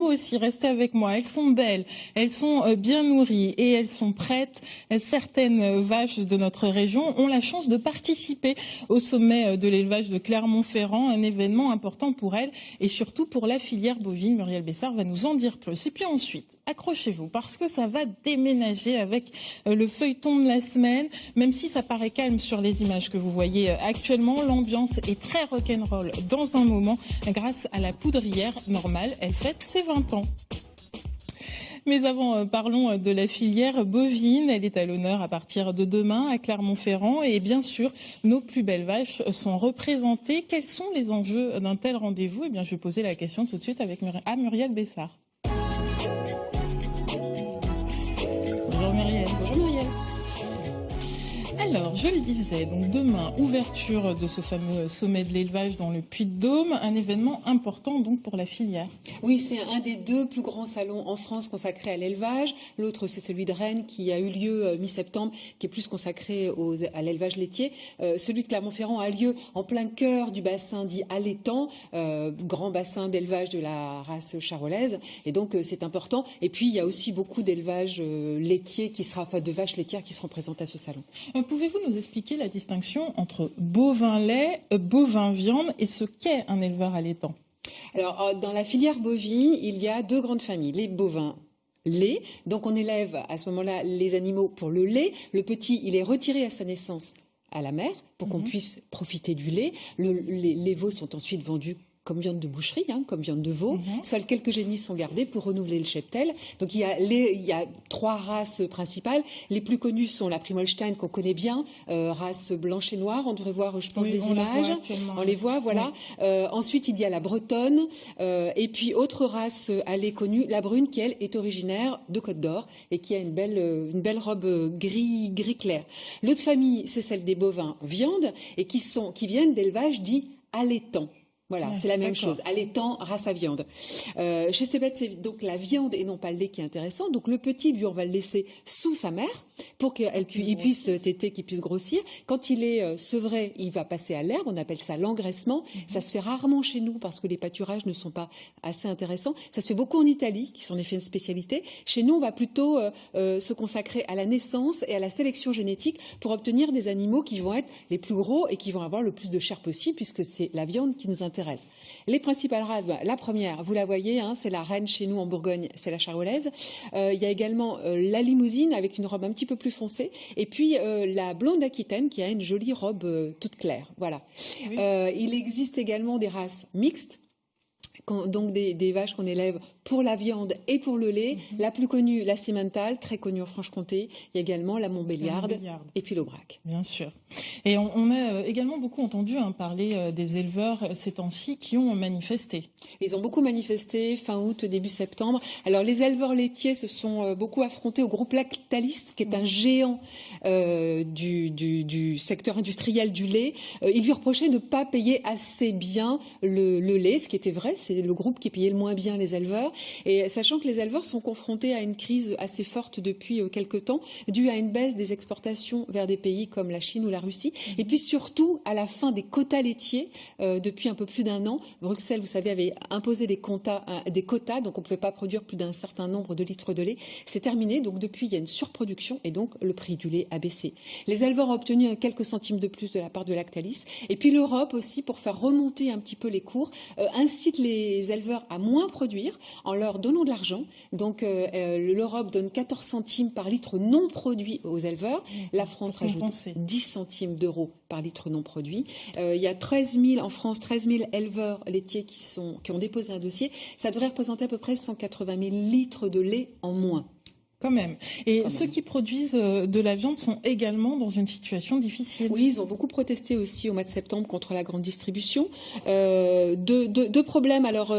aussi, restez avec moi. Elles sont belles, elles sont bien nourries et elles sont prêtes. Certaines vaches de notre région ont la chance de participer au sommet de l'élevage de Clermont-Ferrand, un événement important pour elles et surtout pour la filière bovine. Muriel Bessard va nous en dire plus. Et puis ensuite, accrochez-vous parce que ça va déménager avec le feuilleton de la semaine. Même si ça paraît calme sur les images que vous voyez actuellement, l'ambiance est très rock'n'roll dans un moment grâce à la poudrière normale. Elle fête ses 20 ans. Mais avant, parlons de la filière bovine. Elle est à l'honneur à partir de demain à Clermont-Ferrand. Et bien sûr, nos plus belles vaches sont représentées. Quels sont les enjeux d'un tel rendez-vous? Eh bien, je vais poser la question tout de suite à Muriel Bessard. Bonjour Muriel. Bonjour Muriel. Alors, je le disais, donc demain, ouverture de ce fameux sommet de l'élevage dans le Puy-de-Dôme, un événement important donc pour la filière. Oui, c'est un des deux plus grands salons en France consacrés à l'élevage. L'autre, c'est celui de Rennes qui a eu lieu mi-septembre, qui est plus consacré à l'élevage laitier. Celui de Clermont-Ferrand a lieu en plein cœur du bassin dit allaitant, grand bassin d'élevage de la race charolaise. Et donc, c'est important. Et puis, il y a aussi beaucoup d'élevage laitier de vaches laitières qui seront présentes à ce salon. Pouvez-vous nous expliquer la distinction entre bovin lait, bovin viande et ce qu'est un éleveur allaitant? Alors, dans la filière bovine, il y a deux grandes familles. Les bovins lait, donc on élève à ce moment-là les animaux pour le lait. Le petit, il est retiré à sa naissance à la mère pour qu'on puisse profiter du lait. Les veaux sont ensuite vendus comme viande de boucherie, comme viande de veau. Seuls quelques génisses sont gardés pour renouveler le cheptel. Donc il y a trois races principales. Les plus connues sont la Primolstein qu'on connaît bien, race blanche et noire. On devrait voir, je pense, des images. On les voit, voilà. Oui. Ensuite, il y a la bretonne. Et puis, autre race à lait connue, la brune, qui, elle, est originaire de Côte d'Or et qui a une belle robe gris clair. L'autre famille, c'est celle des bovins viande et qui viennent d'élevages dits allaitants. Voilà, c'est la même chose. Allaitant, race à viande. Chez ces bêtes, c'est donc la viande et non pas le lait qui est intéressant. Donc le petit, lui, on va le laisser sous sa mère pour qu'il puisse téter, qu'il puisse grossir. Quand il est sevré, il va passer à l'herbe. On appelle ça l'engraissement. Ça se fait rarement chez nous parce que les pâturages ne sont pas assez intéressants. Ça se fait beaucoup en Italie, qui s'en est fait une spécialité. Chez nous, on va plutôt se consacrer à la naissance et à la sélection génétique pour obtenir des animaux qui vont être les plus gros et qui vont avoir le plus de chair possible puisque c'est la viande qui nous intéresse. Les principales races, la première, vous la voyez, c'est la reine chez nous en Bourgogne, c'est la charolaise. Il y a également la limousine avec une robe un petit peu plus foncée. Et puis la blonde aquitaine qui a une jolie robe toute claire. Voilà. Oui. Il existe également des races mixtes. Donc des vaches qu'on élève pour la viande et pour le lait. La plus connue, la Simmental, très connue en Franche-Comté. Il y a également la Montbéliarde et puis l'Aubrac. Bien sûr. Et on a également beaucoup entendu parler des éleveurs ces temps-ci qui ont manifesté. Ils ont beaucoup manifesté fin août, début septembre. Alors les éleveurs laitiers se sont beaucoup affrontés au groupe Lactalis, qui est un géant du secteur industriel du lait. Ils lui reprochaient de ne pas payer assez bien le lait, ce qui était vrai. C'est le groupe qui payait le moins bien les éleveurs. Et sachant que les éleveurs sont confrontés à une crise assez forte depuis quelque temps, due à une baisse des exportations vers des pays comme la Chine ou la Russie. Et puis surtout, à la fin des quotas laitiers, depuis un peu plus d'un an, Bruxelles, vous savez, avait imposé des quotas, donc on ne pouvait pas produire plus d'un certain nombre de litres de lait. C'est terminé, donc depuis, il y a une surproduction et donc le prix du lait a baissé. Les éleveurs ont obtenu quelques centimes de plus de la part de Lactalis. Et puis l'Europe aussi, pour faire remonter un petit peu les cours, incite les éleveurs à moins produire en leur donnant de l'argent. Donc l'Europe donne 14 centimes par litre non produit aux éleveurs. La France rajoute 10 centimes d'euros par litre non produit. Il y a 13 000 en France, 13 000 éleveurs laitiers qui ont déposé un dossier. Ça devrait représenter à peu près 180 000 litres de lait en moins. Quand même. Et ceux qui produisent de la viande sont également dans une situation difficile. Oui, ils ont beaucoup protesté aussi au mois de septembre contre la grande distribution. Deux problèmes. Alors,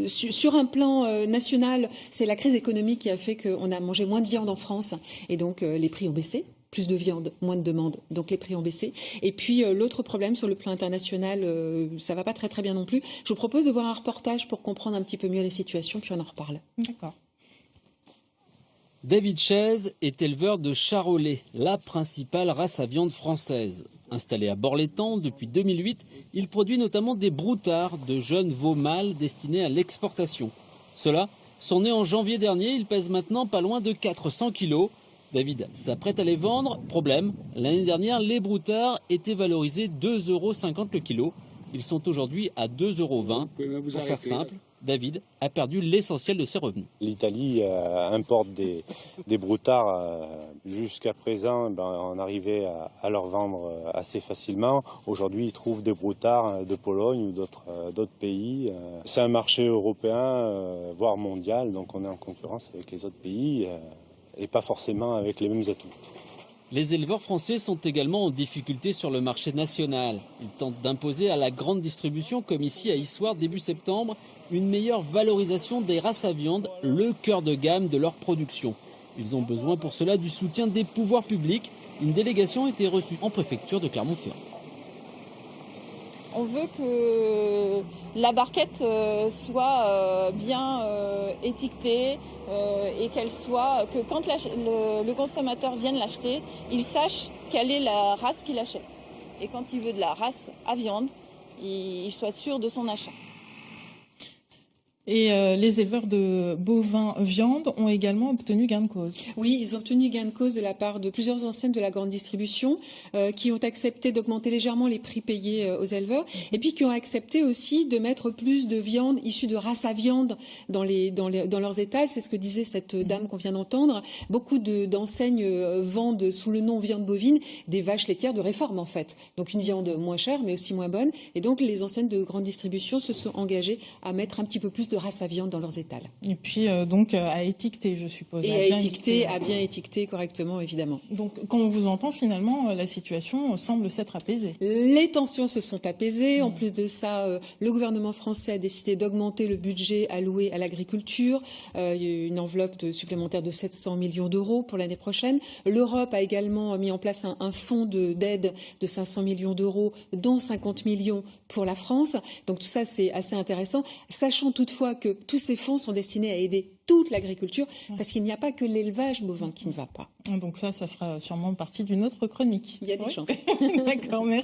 sur un plan national, c'est la crise économique qui a fait qu'on a mangé moins de viande en France et donc les prix ont baissé. Plus de viande, moins de demande, donc les prix ont baissé. Et puis l'autre problème sur le plan international, ça va pas très très bien non plus. Je vous propose de voir un reportage pour comprendre un petit peu mieux la situation, puis on en reparle. D'accord. David Chaise est éleveur de charolais, la principale race à viande française. Installé à Bord-l'Étang depuis 2008, il produit notamment des broutards, de jeunes veaux mâles destinés à l'exportation. Ceux-là sont nés en janvier dernier, ils pèsent maintenant pas loin de 400 kilos. David s'apprête à les vendre. Problème, l'année dernière, les broutards étaient valorisés 2,50 € le kilo. Ils sont aujourd'hui à 2,20 €. Pour faire simple, David a perdu l'essentiel de ses revenus. L'Italie importe des broutards. Jusqu'à présent, on arrivait à leur vendre assez facilement. Aujourd'hui, ils trouvent des broutards de Pologne ou d'autres pays. C'est un marché européen, voire mondial, donc on est en concurrence avec les autres pays et pas forcément avec les mêmes atouts. Les éleveurs français sont également en difficulté sur le marché national. Ils tentent d'imposer à la grande distribution, comme ici à Issoire début septembre, une meilleure valorisation des races à viande, le cœur de gamme de leur production. Ils ont besoin pour cela du soutien des pouvoirs publics. Une délégation a été reçue en préfecture de Clermont-Ferrand. On veut que la barquette soit bien étiquetée et qu'elle soit, que quand le consommateur vienne l'acheter, il sache quelle est la race qu'il achète. Et quand il veut de la race à viande, il soit sûr de son achat. Et les éleveurs de bovins viande ont également obtenu gain de cause. Oui, ils ont obtenu gain de cause de la part de plusieurs enseignes de la grande distribution qui ont accepté d'augmenter légèrement les prix payés aux éleveurs et puis qui ont accepté aussi de mettre plus de viande issue de races à viande dans leurs étals. C'est ce que disait cette dame qu'on vient d'entendre. Beaucoup d'enseignes vendent sous le nom viande bovine des vaches laitières de réforme en fait. Donc une viande moins chère mais aussi moins bonne. Et donc les enseignes de grande distribution se sont engagées à mettre un petit peu plus de race à viande dans leurs étals. Et puis donc à étiqueter, je suppose. Et à bien étiqueter correctement, évidemment. Donc quand on vous entend, finalement, la situation semble s'être apaisée. Les tensions se sont apaisées. En plus de ça, le gouvernement français a décidé d'augmenter le budget alloué à l'agriculture. Il y a eu une enveloppe supplémentaire de 700 millions d'euros pour l'année prochaine. L'Europe a également mis en place un fonds d'aide de 500 millions d'euros, dont 50 millions pour la France. Donc tout ça, c'est assez intéressant. Sachant toutefois que tous ces fonds sont destinés à aider toute l'agriculture, parce qu'il n'y a pas que l'élevage bovin qui ne va pas. Donc ça fera sûrement partie d'une autre chronique. Il y a des chances. D'accord, merci.